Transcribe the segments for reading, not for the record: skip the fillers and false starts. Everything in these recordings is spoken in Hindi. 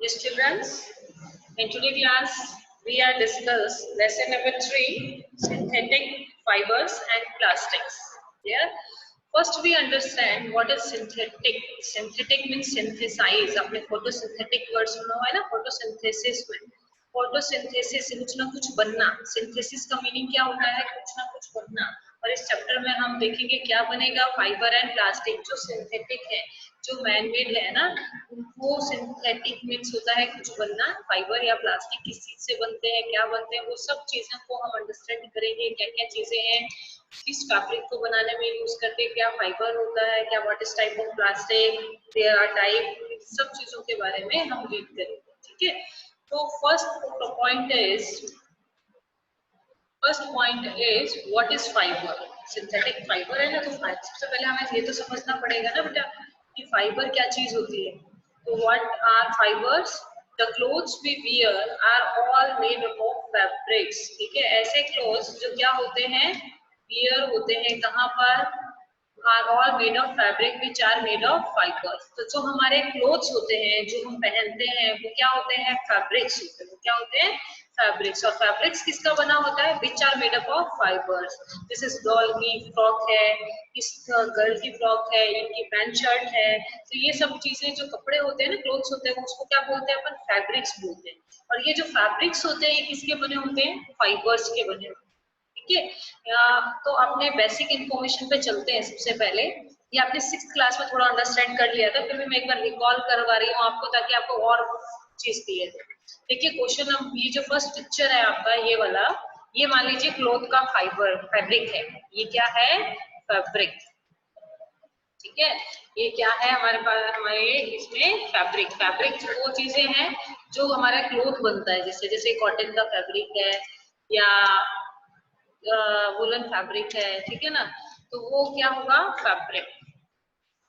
Yes, children. In today's class, we are discuss lesson number 3, synthetic fibers and plastics. Yeah. First, we understand what is synthetic. Synthetic means synthesize. आपने photosynthetic word सुना हुआ है ना? Photosynthesis में. Photosynthesis से कुछ ना कुछ बनना. Synthesis का meaning क्या होता है? कुछ ना कुछ बनना. और इस चैप्टर में हम देखेंगे क्या बनेगा. फाइबर एंड प्लास्टिक जो सिंथेटिक है, जो मैनमेड है ना, वो सिंथेटिक मीन्स होता है कुछ बनना. फाइबर या प्लास्टिक किस चीज से बनते हैं, क्या बनते हैं, वो सब चीजों को हम अंडरस्टैंड करेंगे. क्या क्या चीजें हैं, किस फैब्रिक को बनाने में यूज करते हैं, क्या फाइबर होता है, क्या what is type of plastic, there are type, सब चीजों के बारे में हम रीड करेंगे. ठीक है. तो first point is what is fibre. Synthetic fibre है ना, तो सबसे पहले हमें ये तो समझना पड़ेगा ना बेटा कि फाइबर क्या चीज होती है. तो what are fibres. The clothes we wear are all made of fabrics. ठीक है. ऐसे क्लोथ्स जो क्या होते हैं, वियर होते हैं कहाँ पर, are all made of fabric which are made of fibres. तो जो हमारे क्लोथ्स होते हैं, जो हम पहनते हैं, वो क्या होते हैं, फैब्रिक्स होते हैं. वो क्या होते हैं, फैब्रिक्स. और फैब्रिक्स किसका बना होता है, which are made up of fibres. This is doll की फ्रॉक है, इस गर्ल की फ्रॉक है, इनकी पैंट शर्ट है. तो ये सब चीजें जो कपड़े होते हैं ना, क्लोथ्स होते हैं, उसको क्या बोलते हैं अपन, फैब्रिक्स बोलते हैं. और ये जो फैब्रिक्स होते हैं, ये किसके बने होते हैं, फाइबर्स के बने होते हैं. ठीक है. तो अपने बेसिक इंफॉर्मेशन पे चलते हैं. सबसे पहले ये आपने 6th क्लास में थोड़ा अंडरस्टैंड कर लिया था, फिर भी मैं एक बार रिकॉल करवा रही हूँ आपको ताकि आपको और चीज क्लियर है. देखिए क्वेश्चन, ये जो फर्स्ट पिक्चर है आपका ये वाला, ये मान लीजिए क्लोथ का फाइबर फैब्रिक है. ये क्या है, फैब्रिक. ठीक है. ये क्या है हमारे पास, हमारे इसमें फैब्रिक. फैब्रिक वो चीजें हैं जो हमारा क्लोथ बनता है. जैसे जैसे कॉटन का फैब्रिक है या वुलन फैब्रिक है. ठीक है ना. तो वो क्या होगा, फैब्रिक.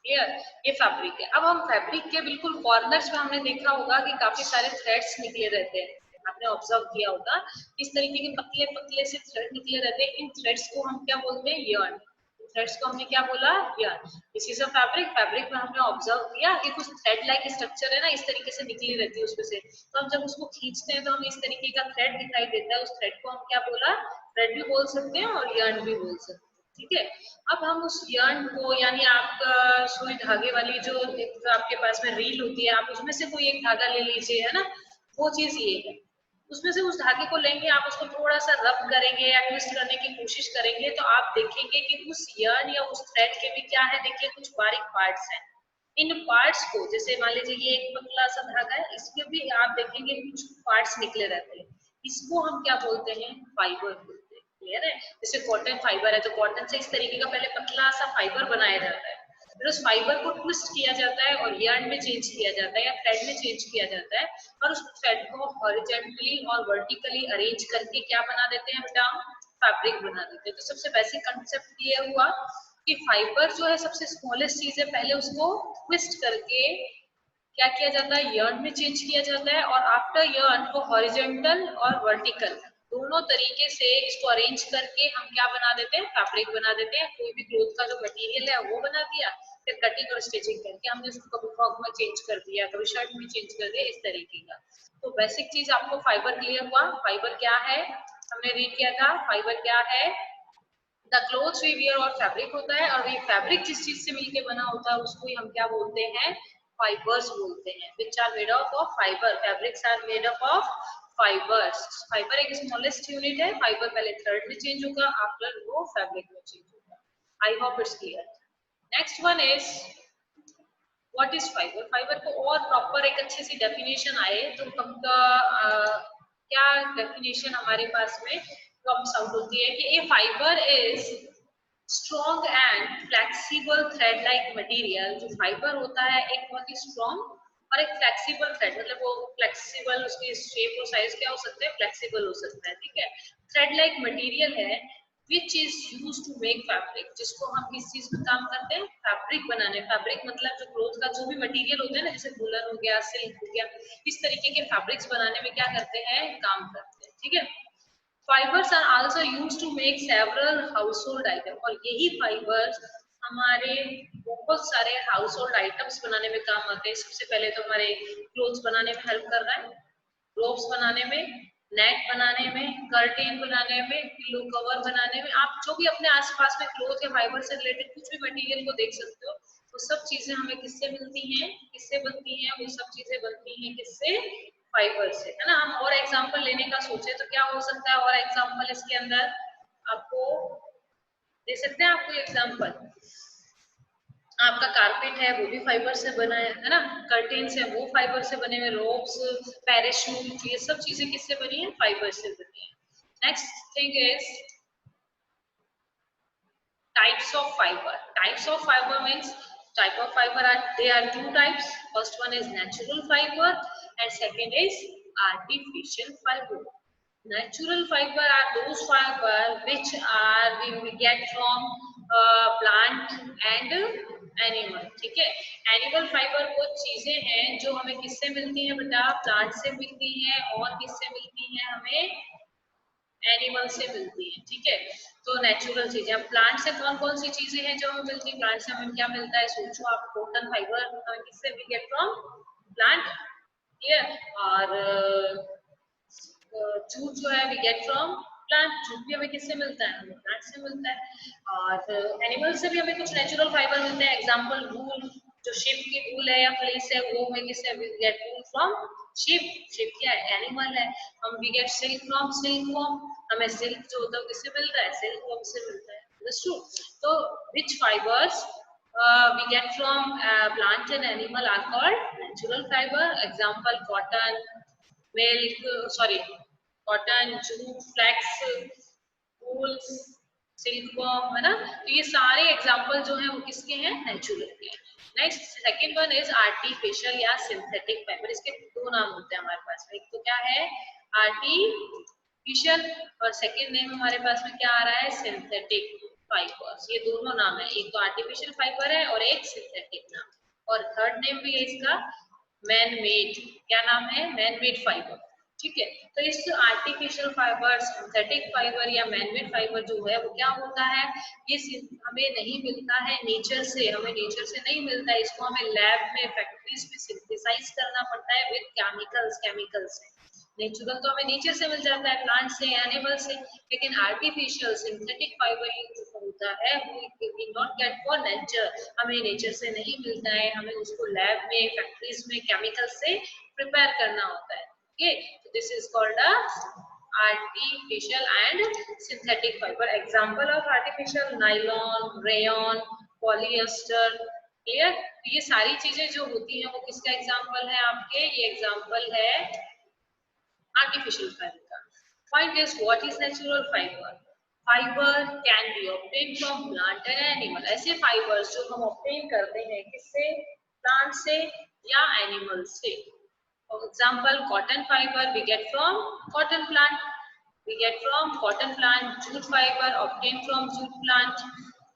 क्लियर. ये फैब्रिक है. अब हम फैब्रिक के बिल्कुल कॉर्नर्स में हमने देखा होगा कि काफी सारे थ्रेड्स निकले रहते हैं. आपने ऑब्जर्व किया होगा इस तरीके के पतले पतले से थ्रेड निकले रहते हैं. इन थ्रेड्स को हम क्या बोलते हैं, यर्न. थ्रेड्स को हमने क्या बोला, yarn. This is a fabric. Fabric में हमने ऑब्जर्व किया कि कुछ थ्रेड लाइक स्ट्रक्चर है ना, इस तरीके से निकली रहती है उसमें से. तो हम जब उसको खींचते हैं तो हमें इस तरीके का थ्रेड दिखाई देता है. उस थ्रेड को हम क्या बोला, थ्रेड भी बोल सकते हैं और यर्न भी बोल सकते हैं. ठीक है. अब हम उस यर्न को, यानी आपका सुई धागे वाली जो आपके पास में रील होती है, आप उसमें से कोई एक धागा ले लीजिए, है ना. वो चीज ये है. उसमें से उस धागे को लेंगे, आप उसको थोड़ा सा रब करेंगे या ट्विस्ट करने की कोशिश करेंगे, तो आप देखेंगे कि उस यर्न या उस थ्रेड के भी क्या है, देखिए कुछ बारीक पार्ट्स हैं. इन पार्ट्स को, जैसे मान लीजिए ये एक पतला सा धागा है, इसके भी आप देखेंगे कुछ पार्ट्स निकले रहते हैं. इसको हम क्या बोलते हैं, फाइबर बोलते हैं. क्लियर है. जैसे कॉटन फाइबर है, तो कॉटन से इस तरीके का पहले पतला सा फाइबर बनाया जाता है, फिर उस फाइबर को ट्विस्ट किया जाता है और यार्न में चेंज किया जाता है या थ्रेड में चेंज किया जाता है, और उस थ्रेड को हॉरिजॉन्टली और वर्टिकली अरेंज करके क्या बना देते हैं बेटा, फैब्रिक बना देते हैं. तो सबसे बेसिक कंसेप्ट ये हुआ कि फाइबर जो है सबसे स्मॉलेस्ट चीज है, पहले उसको ट्विस्ट करके क्या किया जाता है, यर्न में चेंज किया जाता है, और आफ्टर यर्न को हॉरिजॉन्टल और वर्टिकल दोनों तरीके से इसको अरेंज करके हम क्या बना देते हैं, फैब्रिक बना देते हैं. कोई भी क्लोथ का जो मटेरियल है वो बना दिया, फिर कटिंग और स्टिचिंग करके हमने उसको कभी फ्रॉक में चेंज कर दिया, कभी शर्ट में चेंज कर दिया, इस तरीके का. तो बेसिक चीज आपको फाइबर क्लियर हुआ. फाइबर क्या है, हमने रीड किया था. फाइबर क्या है, द क्लोथ्स वी वियर, और फैब्रिक होता है, और ये फैब्रिक जिस चीज से मिलके बना होता है उसको ही हम क्या बोलते हैं, फाइबर्स बोलते हैं. Which are made of fibre. Fabrics are made up of fibres. Fibre एक स्मॉलेस्ट यूनिट है. फाइबर पहले थ्रेड में चेंज होगा, आफ्टर वो फैब्रिक में चेंज होगा. I hope it's clear. Next one is what is fibre. Fibre को और प्रॉपर एक अच्छी सी डेफिनेशन आए तो हमका क्या डेफिनेशन हमारे पास में कम्स आउट होती है कि a fibre is strong and flexible thread like material. जो फाइबर होता है एक बहुत ही स्ट्रॉन्ग और एक फ्लेक्सिबल थ्रेड, मतलब वो फ्लेक्सिबल, उसकी शेप और साइज क्या हो सकता है, फ्लेक्सिबल हो सकता है. ठीक है. थ्रेड लाइक मटेरियल है which is used to make fabric. जिसको हम किस चीज में काम करते हैं, फैब्रिक बनाने. फैब्रिक मतलब जो क्लोथ का जो भी मटेरियल होता है ना, जैसे वूलन हो गया, सिल्क हो गया, इस तरीके के फैब्रिक्स बनाने में क्या करते हैं, काम करते हैं. ठीक है. Fibers are also used to make several household items. और यही फाइबर्स हमारे बहुत सारे हाउस होल्ड आइटम्स बनाने में काम आते हैं। सबसे पहले तो हमारे क्लोथ्स बनाने में हेल्प कर रहा है, रोप्स बनाने में, नेट बनाने में, कर्टेन बनाने में, पिलो कवर बनाने में। आप जो भी अपने आसपास में क्लोथ या फाइबर से रिलेटेड कुछ भी मटेरियल को देख सकते हो, वो सब चीजें हमें किससे मिलती हैं, किससे बनती हैं? वो सब चीजें बनती हैं किससे? फाइबर से, है ना। हम और एग्जांपल लेने का सोचे तो क्या हो सकता है और एग्जांपल इसके अंदर आपको दे सकते हैं? आपको एग्जांपल, आपका कारपेट है वो भी फाइबर से बना है ना। कर्टेन्स है वो फाइबर से बने हुए, रोप्स, पैराशूट, ये सब चीजें किससे बनी है? फाइबर से बनी है। Next thing is types of fiber. Types of fiber means type of fiber are there are two types. First one is natural fiber and second is artificial fiber. Natural fiber are those fiber which are we get from plant and animal. ठीक है, एनिमल फाइबर वो चीजें हैं जो हमें किससे मिलती हैं बेटा? प्लांट से मिलती हैं और किससे मिलती हैं? हमें एनिमल से मिलती है। ठीक है, तो नेचुरल चीजें। प्लांट से कौन कौन सी चीजें हैं जो हमें मिलती है? प्लांट से हमें क्या मिलता है? सोचो आप, कॉटन फाइबर हमें किससे भी गेट फ्रॉम प्लांट, क्लियर। और जूट जो है we get from plant, jute भी हमें किससे मिलता है? हमें प्लांट से मिलता है। और एनिमल से भी हमें कुछ नेचुरल फाइबर मिलते हैं। एग्जांपल वूल, जो शिप की वूल है या फ्लेस है, वो हमें किससे? We get wool from sheep. Sheep क्या है? एनिमल है। हम we get silk from silk worm, हमें सिल्क जो होता है किससे मिलता है? सिल्क वॉर्म से मिलता है। तो which fibers we get from plant and animal are called natural fiber. Example cotton, milk, sorry, cotton, jute, flax, wool, silkworm, है ना। तो ये सारे एग्जांपल जो हैं वो किसके हैं? नेचुरल के। Next second one is artificial या सिंथेटिक फाइबर। इसके दो नाम होते हैं हमारे पास में, एक तो क्या है? आर्टिफिशियल, और सेकंड नेम हमारे पास में क्या आ रहा है? Synthetic fibres. ये दोनों नाम है, एक तो आर्टिफिशियल फाइबर है और एक सिंथेटिक नाम, और थर्ड नेम भी है इसका मैन मेड। क्या नाम है? Man made fibre. ठीक है, तो इस आर्टिफिशियल फाइबर, सिंथेटिक फाइबर या मैनमेड फाइबर जो है वो क्या होता है? ये हमें नहीं मिलता है नेचर से, हमें नेचर से नहीं मिलता है। इसको हमें लैब में, फैक्ट्रीज में सिंथेसाइज करना पड़ता है विद केमिकल्स से। नेचुरल तो हमें नेचर से मिल जाता है, प्लांट से, एनिमल से, लेकिन आर्टिफिशियल सिंथेटिक फाइबर जो होता है वो we not get for nature, हमें नेचर से नहीं मिलता है, हमें उसको लैब में, फैक्ट्रीज में केमिकल से प्रिपेयर करना होता है। Okay, so this is called a artificial and synthetic fiber. Example of artificial nylon, rayon, polyester. Clear? तो ये सारी चीजें जो होती हैं वो किसका एग्जाम्पल है आपके? ये एग्जाम्पल है artificial fiber. Point is, what is natural fiber? Fiber can be obtained from plant and animal. ऐसे fibers जो हम obtain करते हैं किससे? Plant से या animal से। For example, cotton fiber we get from cotton plant. We get from cotton plant. Jute fiber obtained from jute plant.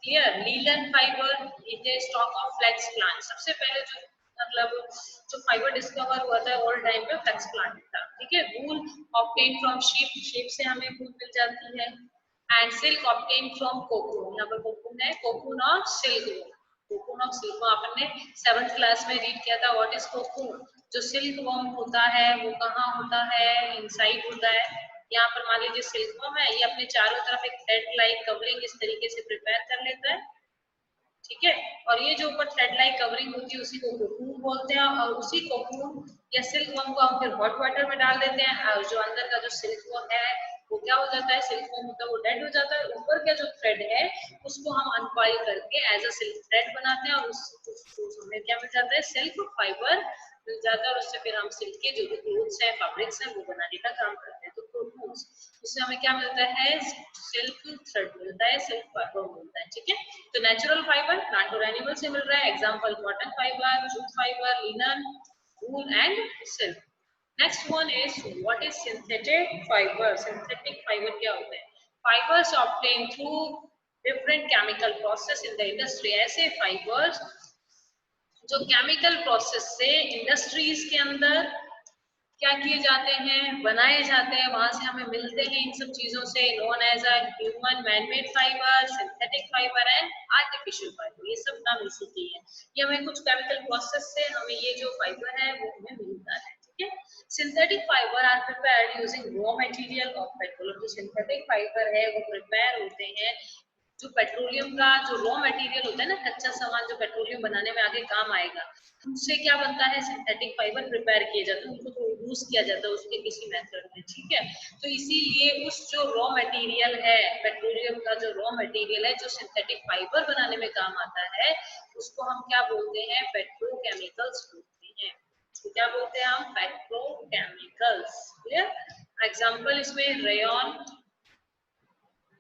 Clear? Linen fiber is a stock of flax plant. सबसे पहले जो मतलब जो फाइबर डिस्कवर हुआ था ओल्ड टाइम पे फ्लेक्स प्लांट था। ठीक है, वूल ऑब्टेन फ्रॉम शीप, शीप से हमें वूल मिल जाती है। And silk obtain from cocoon, यहाँ पर कोकून है, cocoon of silk. Cocoon of silk आपने 7th क्लास में रीड किया था। What is cocoon? जो सिल्क वर्म होता है वो कहाँ होता है? इनसाइड होता है। यहाँ पर मान लीजिए सिल्क वर्म है, ये अपने चारों तरफ एक थ्रेड लाइक कवरिंग इस तरीके से प्रिपेयर कर लेता है। ठीक है, और ये जो ऊपर थ्रेड लाइक कवरिंग होती है उसी को कोकून बोलते हैं। और उसी कोकून या सिल्क वर्म को हम फिर हॉट वाटर में डाल देते हैं, और जो अंदर का जो सिल्क वर्म है वो क्या हो जाता है? सिल्क वर्म होता है वो डेड हो जाता है। ऊपर का जो थ्रेड है उसको हम अनकॉइल करके एज अ सिल्क थ्रेड बनाते हैं, और उसको हमें क्या मिल जाता है? सिल्क फाइबर मिल जाता है, और उससे फिर हम सिल्क के जो भी क्लोथ्स हैं, फैब्रिक्स हैं, वो बनाने का काम करते हैं। तो कोकून, उससे हमें क्या मिलता है? सिल्क थ्रेड मिलता है, सिल्क फाइबर मिलता है। ठीक है, तो नेचुरल फाइबर प्लांट और एनिमल से मिल रहा है। Example cotton fibre, jute fibre, linen, wool and silk. Next one is what is synthetic fibre. Synthetic fibre क्या होता है? Fibres obtain through different chemical process in the industry. ऐसे फाइबर्स जो केमिकल प्रोसेस से इंडस्ट्रीज के अंदर क्या किए जाते हैं, बनाए जाते हैं, वहां से हमें मिलते हैं इन सब चीजों से, known as a human manmade fibre, synthetic fibre and artificial fibre, ये सब नाम इसी के हैं। ये हमें कुछ केमिकल प्रोसेस से हमें ये जो फाइबर है वो हमें मिलता है, ठीक है। Synthetic fibre are prepared using raw material of petrol, जो सिंथेटिक फाइबर है वो प्रिपेयर होते हैं जो पेट्रोलियम का जो रॉ मटेरियल होता है ना, कच्चा सामान जो पेट्रोलियम बनाने में आगे काम आएगा, उनसे क्या बनता है, सिंथेटिक फाइबर प्रिपेयर किए जाते हैं, उनको तो यूज किया जाता है उसके किसी मेथड में, ठीक है। तो इसीलिए उस जो रॉ मटेरियल है, पेट्रोलियम का जो रॉ मटेरियल है जो सिंथेटिक फाइबर बनाने में काम आता है, उसको हम क्या बोलते हैं, पेट्रोकेमिकल्स बोलते हैं। तो क्या बोलते हैं हम, पेट्रोकेमिकल्स, क्लियर। एग्जाम्पल इसमें rayon,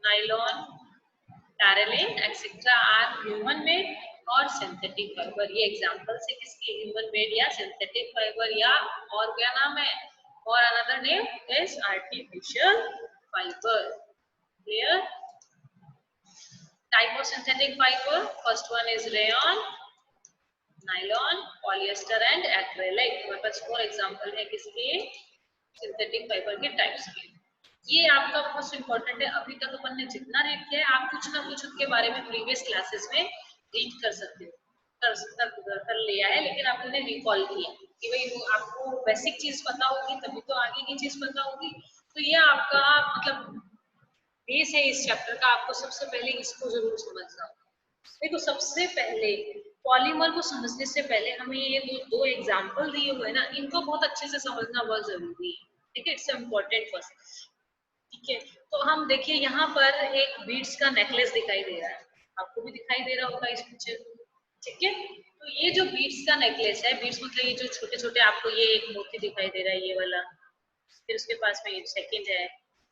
nylon, parylene etcetera are human made और सिंथेटिक फाइबर। ये एग्जांपल्स है किसके, ह्यूमन मेड या सिंथेटिक फाइबर, या और क्या नाम है, और another name is artificial fibre, clear. Type of synthetic fibre, first one is rayon, nylon, polyester and acrylic. हमारे पास 4 एग्जांपल है किसके, सिंथेटिक फाइबर के टाइप्स के। ये आपका मोस्ट इंपॉर्टेंट है, अभी तक अपन ने जितना रीड किया है आप कुछ ना कुछ उनके बारे में प्रीवियस क्लासेस में रीड कर सकते हो, कर लिया है, लेकिन आपने रिकॉल किया कि भाई वो आपको बेसिक चीज पता होगी तभी तो आगे की चीज पता होगी। तो ये आपका मतलब बेस है इस चैप्टर का, आपको सबसे पहले इसको जरूर समझना होगा। देखो सबसे पहले पॉलीमर को समझने से पहले हमें ये दो एग्जाम्पल दिए हुए हैं ना, इनको बहुत अच्छे से समझना बहुत जरूरी है, ठीक है, इट्स इम्पोर्टेंट फर्स्ट, ठीक है। तो हम देखिए यहाँ पर एक बीड्स का नेकलेस दिखाई दे रहा है, आपको भी दिखाई दे रहा होगा इस पिक्चर में, ठीक है। तो ये जो बीड्स का नेकलेस है, बीड्स मतलब ये जो छोटे छोटे आपको ये एक मोती दिखाई दे रहा है ये वाला, फिर उसके पास में ये सेकंड है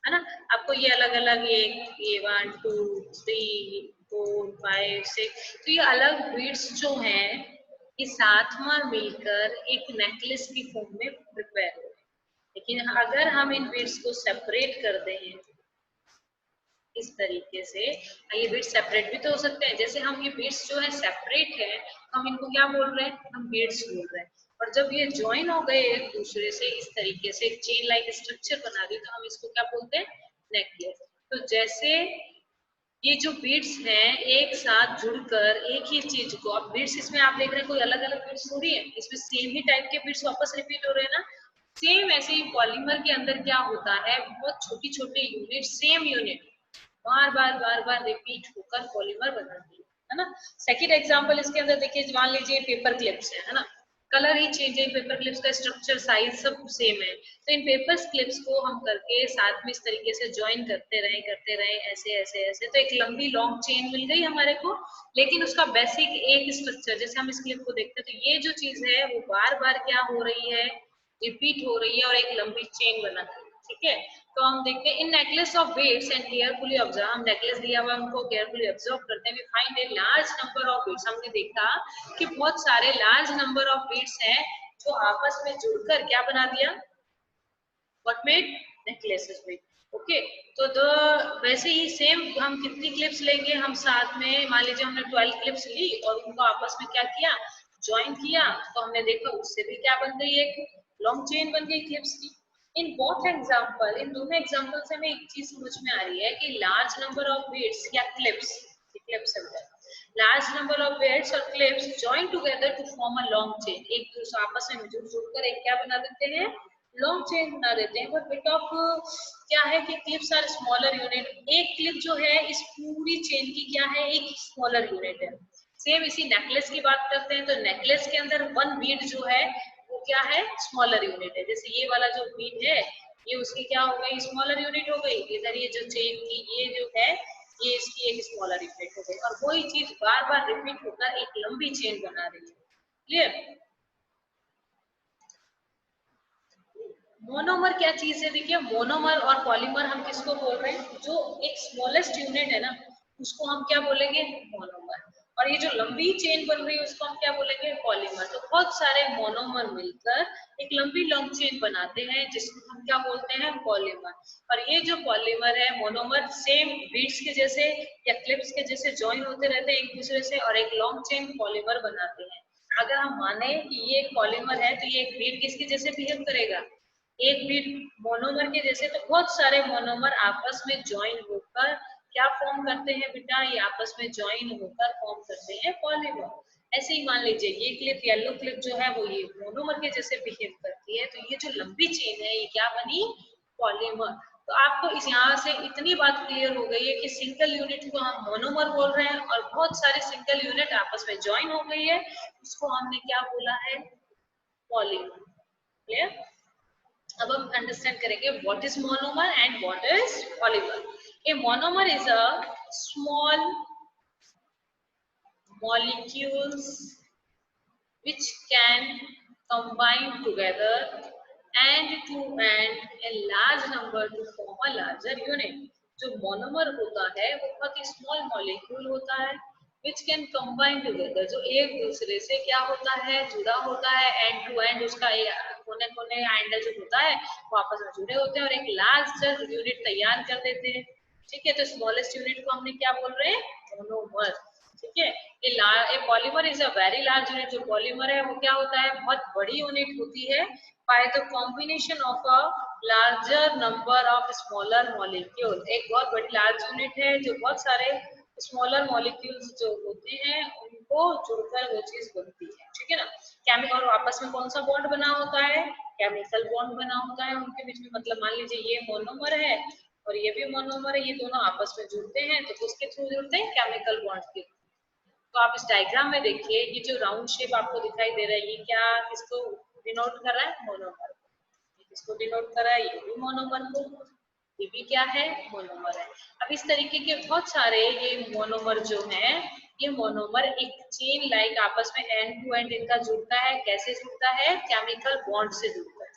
ना, आपको ये अलग अलग ये 1 2 3 4 5 6, तो ये अलग बीड्स जो हैं ये साथ में मिलकर एक नेकलेस की फॉर्म में प्रिपेयर हो। लेकिन अगर हम इन बीड्स को सेपरेट कर दें इस तरीके से, ये बीड्स सेपरेट भी तो हो सकते हैं, जैसे हम ये बीड्स जो है सेपरेट है, हम इनको क्या बोल रहे हैं, हम बीड्स बोल रहे हैं। और जब ये ज्वाइन हो गए एक दूसरे से इस तरीके से चेन लाइक स्ट्रक्चर बना दी, तो हम इसको क्या बोलते हैं, नेकलेस। तो जैसे ये जो बीड्स हैं एक साथ जुड़कर एक ही चीज को, अब बीड्स इसमें आप देख रहे हैं कोई अलग अलग बीड्स थोड़ी है, इसमें सेम ही टाइप के बीड्स वापस रिपीट हो रहे हैं ना। सेम ऐसे ही पॉलीमर के अंदर क्या होता है, बहुत छोटी छोटी यूनिट, सेम यूनिट बार बार रिपीट होकर पॉलीमर बनाती है ना। सेकंड एग्जांपल इसके अंदर देखिए, मान लीजिए पेपर क्लिप्स है ना, कलर ही चेंज है, पेपर क्लिप्स का स्ट्रक्चर साइज सब सेम है, तो इन पेपर क्लिप्स को हम करके साथ में इस तरीके से ज्वाइन करते रहे ऐसे ऐसे ऐसे, तो एक लंबी लॉन्ग चेन मिल गई हमारे को। लेकिन उसका बेसिक एक स्ट्रक्चर, जैसे हम इस क्लिप को देखते हैं तो ये जो चीज है वो बार बार क्या हो रही है, रिपीट हो रही है और एक लंबी चेन बना है, ठीक है। तो हम देखते हैं in necklace of beads and carefully observe, हम नेकलेस दिया हुआ हमको केयरफुली ऑब्जर्व करते हैं, we find a large number of beads, हमने देखा कि बहुत सारे लार्ज नंबर ऑफ बीड्स हैं जो आपस में जुड़कर क्या बना दिया, व्हाट मेड नेकलेसेस में, ओके। तो वैसे ही सेम हम कितनी क्लिप्स लेंगे, हम साथ में मान लीजिए हमने 12 क्लिप्स ली और उनको आपस में क्या किया, ज्वाइन किया, तो हमने देखा उससे भी क्या बन गई, एक लॉन्ग चेन बन गई क्लिप्स की। इन बोथ एग्जांपल, इन दोनों एग्जांपल से हमें एक चीज समझ में आ रही है कि लार्ज नंबर ऑफ बीड्स या clips, large number of beads और clips join together to form a long chain, एक दूसरे आपस में जुड़कर एक क्या बना देते हैं, लॉन्ग चेन बना देते हैं। बट बिट ऑफ क्या है कि क्लिप्स आर स्मॉलर यूनिट, एक क्लिप जो है इस पूरी चेन की क्या है, एक स्मॉलर यूनिट है। सेम इसी नेकलेस की बात करते हैं तो नेकलेस के अंदर वन बीड जो है वो क्या है, स्मॉलर यूनिट है। जैसे ये वाला जो बीड है ये उसकी क्या हो गई, स्मॉलर यूनिट हो गई, इधर ये जो चेन की ये जो है ये इसकी एक स्मॉलर यूनिट हो गई, और वही चीज बार बार रिपीट होकर एक लंबी चेन बना रही है, क्लियर। मोनोमर क्या चीज है, देखिए मोनोमर और पॉलीमर हम किसको बोल रहे हैं, जो एक स्मॉलेस्ट यूनिट है ना उसको हम क्या बोलेंगे, मोनोमर, और ये जो लंबी चेन बन रही है उसको हम क्या बोलेंगे, पॉलीमर। तो बहुत सारे मोनोमर मिलकर एक लंबी लॉन्ग चेन बनाते हैं जिसको हम क्या बोलते हैं, पॉलीमर। और ये जो पॉलीमर है, मोनोमर सेम बीड्स के जैसे या क्लिप्स के जैसे ज्वाइन होते रहते हैं एक दूसरे से और एक लॉन्ग चेन पॉलीमर बनाते हैं। अगर हम माने कि ये एक पॉलीमर है तो ये एक बीड किसके जैसे बिहेव करेगा, एक भी मोनोमर के जैसे तो बहुत सारे मोनोमर आपस में ज्वाइन होकर क्या फॉर्म करते हैं बेटा, ये आपस में ज्वाइन होकर फॉर्म करते हैं पॉलीमर। ऐसे ही मान लीजिए ये क्लिप येलो क्लिप जो है वो ये मोनोमर के जैसे बिहेव करती है, तो ये जो लंबी चेन है ये क्या बनी, पॉलीमर। तो आपको इस यहाँ से इतनी बात क्लियर हो गई है कि सिंगल यूनिट को हम मोनोमर बोल रहे हैं और बहुत सारे सिंगल यूनिट आपस में ज्वाइन हो गई है, उसको हमने क्या बोला है, पॉलीमर। क्लियर। अब हम अंडरस्टैंड करेंगे what is monomer and what is polymer. A monomer is a small molecules which can combine together and to and a large number to form a larger unit। जो मोनोमर होता है वो बहुत ही स्मॉल मॉलिक्यूल होता है which can combine together, जो एक दूसरे से क्या होता है, जुड़ा होता है, एंड टू एंड उसका कोने कोने एंगल जो होता है वो आपस में जुड़े होते हैं और एक लार्ज यूनिट तैयार कर देते हैं। ठीक है, तो स्मॉलेस्ट यूनिट को हमने क्या बोल रहे हैं, मोनोमर। ठीक है, ए polymer is a very large unit. जो पॉलीमर है वो क्या होता है, बहुत बड़ी यूनिट होती है by the combination of a larger number of smaller molecule. एक बहुत बड़ी लार्ज यूनिट है जो बहुत सारे स्मॉलर मॉलिक्यूल्स जो होते हैं उनको जुड़कर वो चीज बनती है। ठीक है ना, केमिकल और आपस में कौन सा बॉन्ड बना होता है, केमिकल बॉन्ड बना होता है उनके बीच में। मतलब मान लीजिए ये मोनोमर है और ये भी मोनोमर है, ये दोनों आपस में जुड़ते हैं तो किसके थ्रू जुड़ते हैं, केमिकल बॉन्ड के। तो आप इस डायग्राम में देखिए ये जो राउंड शेप आपको दिखाई दे रहा है ये क्या किसको डिनोट कर रहा है, मोनोमर। किसको डिनोट कर रहा है, ये भी मोनोमर को, ये भी क्या है, मोनोमर है। अब इस तरीके के बहुत सारे ये मोनोमर जो हैं, ये मोनोमर एक चेन लाइक आपस में एंड टू एंड इनका जुड़ता है। कैसे जुड़ता है, केमिकल बॉन्ड से जुड़ता है।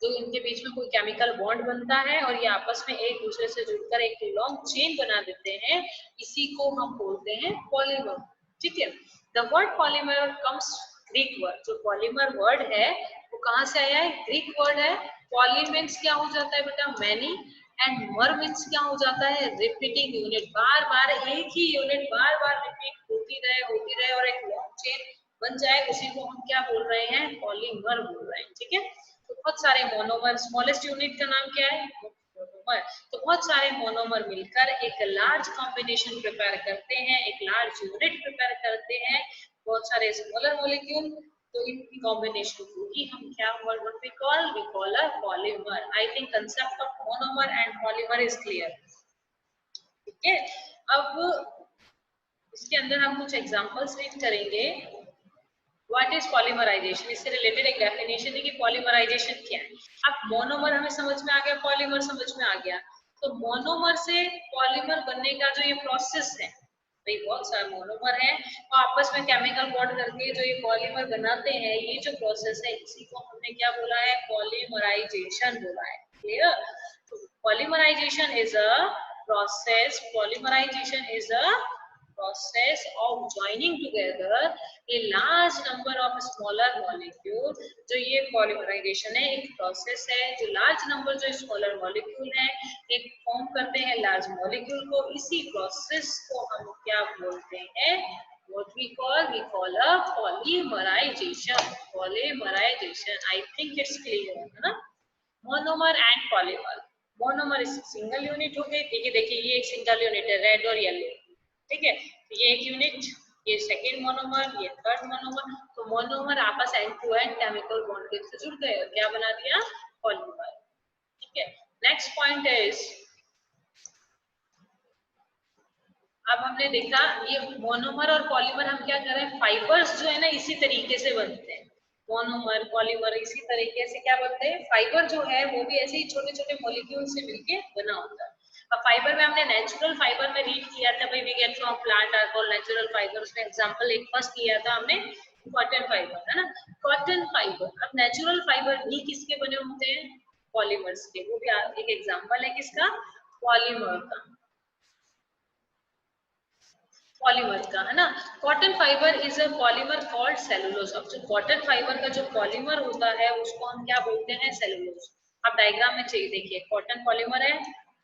तो इनके बीच में कोई केमिकल बॉन्ड बनता है और ये आपस में एक दूसरे से जुड़कर एक लॉन्ग चेन बना देते हैं, इसी को हम बोलते हैं पॉलीमर। ठीक है, the word polymer comes Greek word. जो पॉलीमर वर्ड है वो कहाँ से आया है, ग्रीक वर्ड है। पॉली मीन्स क्या हो जाता है बेटा, मैनी, एंड मर मीन्स क्या हो जाता है, रिपीटिंग यूनिट। बार बार एक ही यूनिट बार बार रिपीट होती रहे और एक लॉन्ग चेन बन जाए, उसी को हम क्या बोल रहे हैं, पॉलीमर बोल रहे हैं। ठीक है, तो बहुत सारे मोनोमर, स्मॉलेस्ट यूनिट का नाम क्या है, मोनोमर। तो बहुत सारे मोनोमर मिलकर एक लार्ज कॉम्बिनेशन प्रिपेयर करते हैं, एक लार्ज यूनिट प्रिपेयर करते हैं, बहुत सारे स्मॉलर मॉलिक्यूल। तो इनकी कॉम्बिनेशन को ही हम क्या what we call a polymer. I think concept of monomer and polymer is clear. ठीक है, अब इसके अंदर हम कुछ एग्जांपल्स रीड करेंगे। व्हाट इज पॉलीमराइजेशन, इससे रिलेटेड एक डेफिनेशन है कि पॉलीमराइजेशन क्या है। अब मोनोमर हमें समझ में आ गया, पॉलीमर समझ में आ गया, तो मोनोमर से पॉलीमर बनने का जो ये प्रोसेस है, भाई बहुत सारे मोनोमर हैं वो आपस में केमिकल बॉन्ड करके जो ये पॉलीमर बनाते हैं, ये जो प्रोसेस है इसी को हमने क्या बोला है, पॉलीमराइजेशन बोला है। क्लियर। तो polymerisation is a process, polymerization is a process of joining together a large number of smaller molecule। जो ये polymerization है एक process है, जो large number जो smaller molecule है एक form करते हैं large molecule को, इसी process को हम क्या बोलते हैं, what we call a polymerization। polymerization I think it's clear है ना। Monomer and polymer, monomer single unit हो गई। ठीक है, देखिए ये एक सिंगल यूनिट है, रेड और येलो। ठीक है, तो ये एक यूनिट, ये सेकेंड मोनोमर, ये थर्ड मोनोमर। तो मोनोमर आपस end to end chemical bond से जुड़ गए और क्या बना दिया, पॉलीमर। ठीक है, नेक्स्ट पॉइंट इज, अब हमने देखा ये मोनोमर और पॉलीमर हम क्या कर रहे हैं, फाइबर्स जो है ना इसी तरीके से बनते हैं। मोनोमर पॉलीमर इसी तरीके से क्या बनते हैं, फाइबर जो है वो भी ऐसे ही छोटे छोटे मॉलिक्यूल से मिलके बना होता है। अब फाइबर में हमने नेचुरल फाइबर में रीड किया था, भाई we get from plant are called natural fibre. उसमें एग्जांपल एक फर्स्ट लिया था हमने कॉटन फाइबर, है ना, कॉटन फाइबर। अब नेचुरल फाइबर भी किसके बने होते हैं, पॉलीमर्स के। वो भी एक एग्जांपल है किसका, पॉलीमर का, पॉलीमर का, है ना। Cotton fibre is a polymer called cellulose. अब जो कॉटन फाइबर का जो पॉलीमर होता है उसको हम क्या बोलते हैं, सेलुलोज। अब डायग्राम में चाहिए देखिए, कॉटन पॉलीमर है,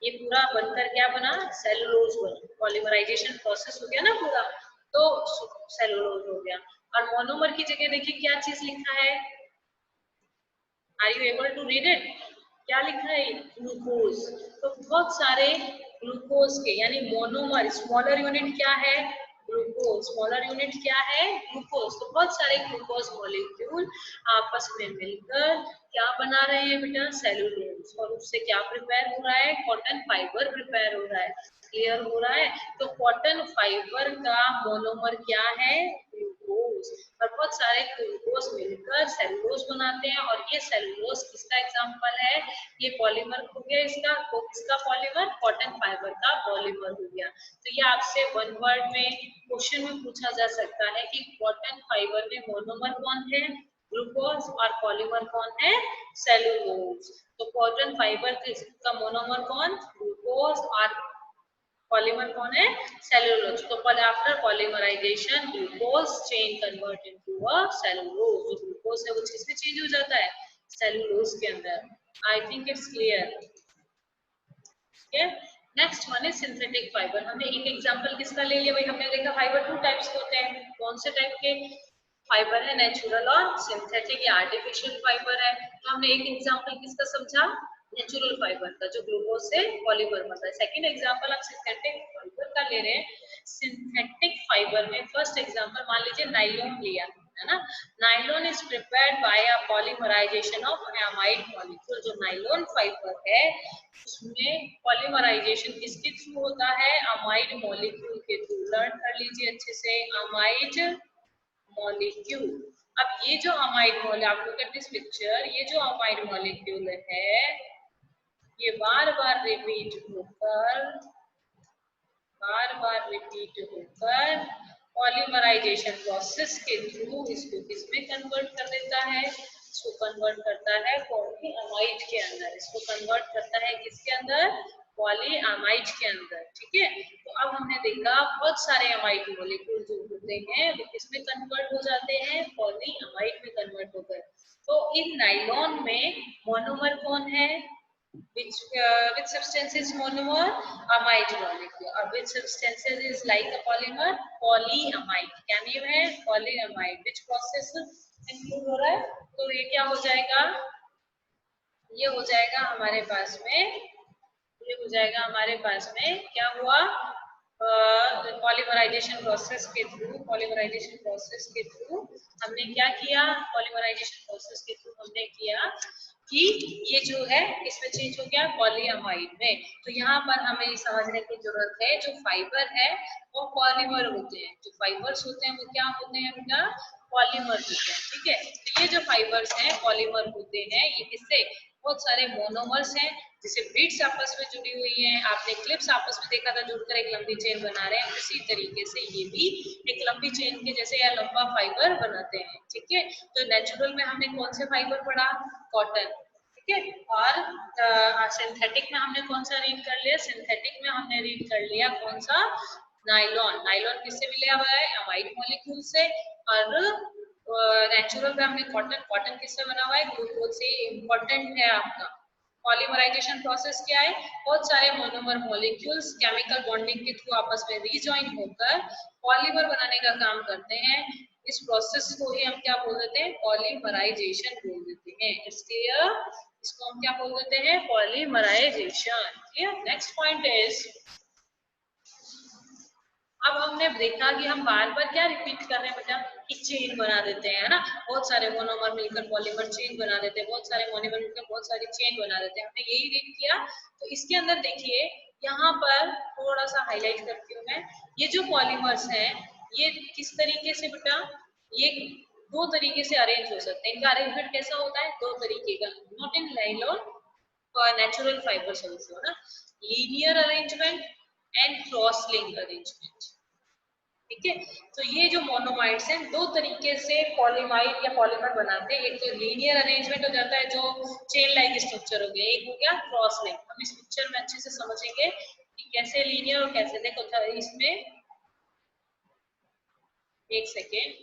ये पूरा बनकर क्या बना, सेलुलोज बना। पॉलीमराइजेशन प्रोसेस हो गया ना पूरा, तो सेलुलोज हो गया। और मोनोमर की जगह देखिए क्या चीज लिखा है, are you able to read it? क्या लिखा है? ग्लूकोज। तो बहुत सारे ग्लूकोज के यानी मोनोमर, स्मॉलर यूनिट क्या है? ग्लूकोज। स्मॉलर यूनिट क्या है? ग्लूकोज। तो बहुत सारे ग्लूकोज मॉलिक्यूल आपस में मिलकर क्या बना रहे हैं बेटा? सेलुलोज। और उससे क्या प्रिपेयर हो रहा है? कॉटन फाइबर प्रिपेयर हो रहा है। क्लियर हो रहा है? तो कॉटन फाइबर का मोनोमर क्या है? ग्लूकोज। और बहुत सारे ग्लूकोज मिलकर सेलुलोज बनाते हैं और ये सेलुलोज किसका एग्जांपल है? ये पॉलीमर हो गया इसका। तो किसका पॉलीमर? कॉटन फाइबर का पॉलीमर हो गया। तो ये आपसे वन वर्ड में क्वेश्चन में पूछा जा सकता है कि कॉटन फाइबर में मोनोमर कौन है? ग्लूकोज। और पॉलीमर कौन है? सेलुलोज। तो कॉटन फाइबर का मोनोमर कौन? ग्लूकोज। और पॉलीमर कौन है? सेलुलोज। तो after polymerisation glucose chain convert into a cellulose. जो ग्लूकोज है वो किस में चेंज हो जाता है? सेलुलोज के अंदर। I think it's clear. Okay, next one is synthetic fibre. हमने एक एग्जांपल किसका ले लिया भाई? हमने देखा फाइबर टू टाइप्स के होते हैं। कौन से टाइप के फाइबर है? नेचुरल और सिंथेटिक या आर्टिफिशियल फाइबर है। तो हमने एक एग्जांपल किसका समझा? नेचुरल फाइबर का, जो ग्लूकोज से पॉलीमर बनता है। सेकंड एग्जांपल हम सिंथेटिक फाइबर का ले रहे हैं। सिंथेटिक फाइबर में फर्स्ट एग्जांपल मान लीजिए नायलॉन लिया है ना। Nylon is prepared by a polymerisation of amide molecule. जो नायलॉन फाइबर है उसमें पॉलीमराइजेशन किसके थ्रू होता है? अमाइड मॉलिक्यूल के थ्रू। लर्न कर लीजिए अच्छे से, अमाइड मॉलिक्यूल। अब ये जो अमाइड मॉलिक्यूल, आप लोग एट दिस पिक्चर, ये जो अमाइड मॉलिक्यूल है ये बार बार रिपीट होकर पॉलीमराइजेशन प्रोसेस के थ्रू इसको किसमें कन्वर्ट कर देता है? इसको कन्वर्ट करता है पॉलीअमाइड के अंदर। इसको कन्वर्ट करता है किसके अंदर? पॉलीअमाइड के अंदर। ठीक है, तो अब हमने देखा बहुत सारे अमाइड मॉलिक्यूल जो होते हैं वो किसमें कन्वर्ट हो जाते हैं? पॉलीअमाइड में कन्वर्ट होकर। तो इन नाइलॉन में मोनोमर कौन है? which substance is monomer? Amide molecule. Or which substance is like a polymer? Polyamide. क्या नेम है? Polyamide. Which process include हो रहा है? तो ये क्या हो जाएगा? ये हो जाएगा हमारे पास में, ये हो जाएगा हमारे पास में क्या हुआ? पॉलीमराइजेशन प्रोसेस के थ्रू, पॉलीमराइजेशन प्रोसेस के थ्रू हमने क्या किया? पॉलीमराइजेशन प्रोसेस के थ्रू हमने किया कि ये जो है इसमें चेंज हो गया पॉलीअमाइड में। तो यहाँ पर हमें ये समझने की जरूरत है जो फाइबर है वो पॉलीमर होते हैं। जो फाइबर्स होते हैं वो क्या होते हैं बेटा? पॉलीमर होते हैं। ठीक है, तो ये जो फाइबर्स हैं पॉलीमर होते हैं। ये किससे? बहुत सारे मोनोमर्स हैं जिसे ब्रिड्स आपस में जुड़ी हुई हैं। आपने क्लिप्स आपस में देखा था जुड़कर एक लंबी चेन बना रहे हैं, उसी तरीके से ये भी एक लंबी चेन के जैसे या लंबा फाइबर बनाते हैं। ठीक है, तो नेचुरल में हमने कौन से फाइबर पढ़ा? कॉटन। ठीक है, और सिंथेटिक में हमने कौन सा रीड कर लिया? सिंथेटिक में हमने रीड कर लिया कौन सा? नाइलॉन। नाइलॉन किससे मिला हुआ है? अमाइड मॉलिक्यूल से। और नेचुरल में हमने कॉटन। कॉटन किससे बना हुआ है? ग्लूकोज से। इंपॉर्टेंट है आपका। पॉलीमराइजेशन प्रोसेस क्या है? बहुत सारे मोनोमर मॉलिक्यूल्स केमिकल बॉन्डिंग के थ्रू आपस में रीजॉइन होकर पॉलीमर बनाने का काम करते हैं। इस प्रोसेस को ही हम क्या बोल देते हैं? पॉलीमराइजेशन बोल देते हैं। It's clear? इसको हम क्या बोल देते हैं? Polymerisation. Clear? Next point is, अब हमने देखा कि हम बार बार क्या रिपीट कर रहे हैं बेटा? कि चेन बना देते हैं, है ना। बहुत सारे मोनोमर मिलकर पॉलीमर चेन बना देते हैं। बहुत सारे मोनोमर मिलकर बहुत सारी चेन बना देते हैं। हमने यही रीड किया। तो इसके अंदर देखिए यहाँ पर थोड़ा सा हाईलाइट करती हूँ मैं। ये जो पॉलीमर्स हैं ये किस तरीके से बेटा? ये दो तरीके से अरेंज हो सकते हैं। इनका अरेंजमेंट कैसा होता है? दो तरीके का। Not in nylon, natural fibres also ना। Linear arrangement and cross link arrangement. ठीक है, तो ये जो मोनोमाइड्स हैं दो तरीके से पॉलीमाइड या पॉलीमर बनाते हैं। एक तो लीनियर अरेंजमेंट हो जाता है जो चेन लाइक स्ट्रक्चर हो गया, एक हो गया क्रॉस लिंक। हम इस पिक्चर में अच्छे से समझेंगे कि कैसे लीनियर और कैसे। देखो इसमें एक सेकेंड,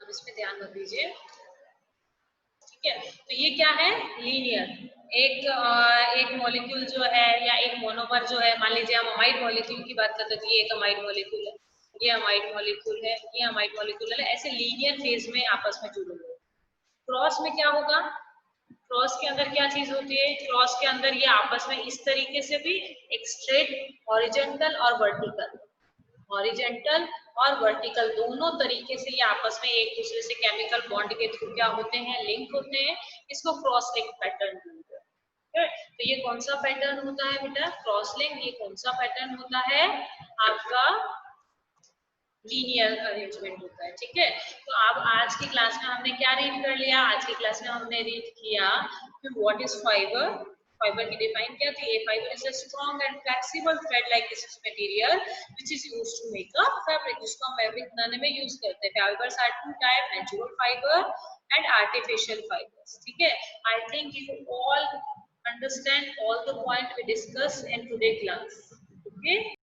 अब इस पे ध्यान रख दीजिए। ठीक है, तो ये क्या है? लीनियर। एक मॉलिक्यूल जो है या एक मोनोमर जो है, मान लीजिए हम अमाइड मॉलिक्यूल की बात करते हैं तो ये एक अमाइड मॉलिक्यूल है, ये अमाइड मॉलिक्यूल है, ये अमाइड मॉलिक्यूल है। ऐसे लीनियर फेज में आपस में जुड़े हुए। क्रॉस में क्या होगा? क्रॉस के अंदर क्या चीज होती है, क्रॉस के अंदर ये आपस में इस तरीके से भी एक स्ट्रेट हॉरिजेंटल और वर्टिकल, हॉरिजेंटल और वर्टिकल दोनों तरीके से ये आपस में एक दूसरे से केमिकल बॉन्ड के थ्रू क्या होते हैं, लिंक होते हैं। इसको क्रॉस लिंक पैटर्न बोलते हैं। तो ये कौन सा पैटर्न होता है बेटा, क्रॉस लिंक। ये कौन सा पैटर्न होता है आपका, लीनियर अरेंजमेंट होता है। ठीक है, तो अब आज की क्लास में हमने क्या रीड कर लिया, आज की क्लास में हमने रीड किया कि व्हाट इज फाइबर। फाइबर की डिफाइन क्या थी, a fibre is a strong and flexible thread like this material which is used to make a fabric, जिसको हम फैब्रिक बनाने में यूज करते हैं। Fibres are two type, natural fibre and artificial fibres. ठीक है, I think you all understand all the point we discussed in today class. Okay.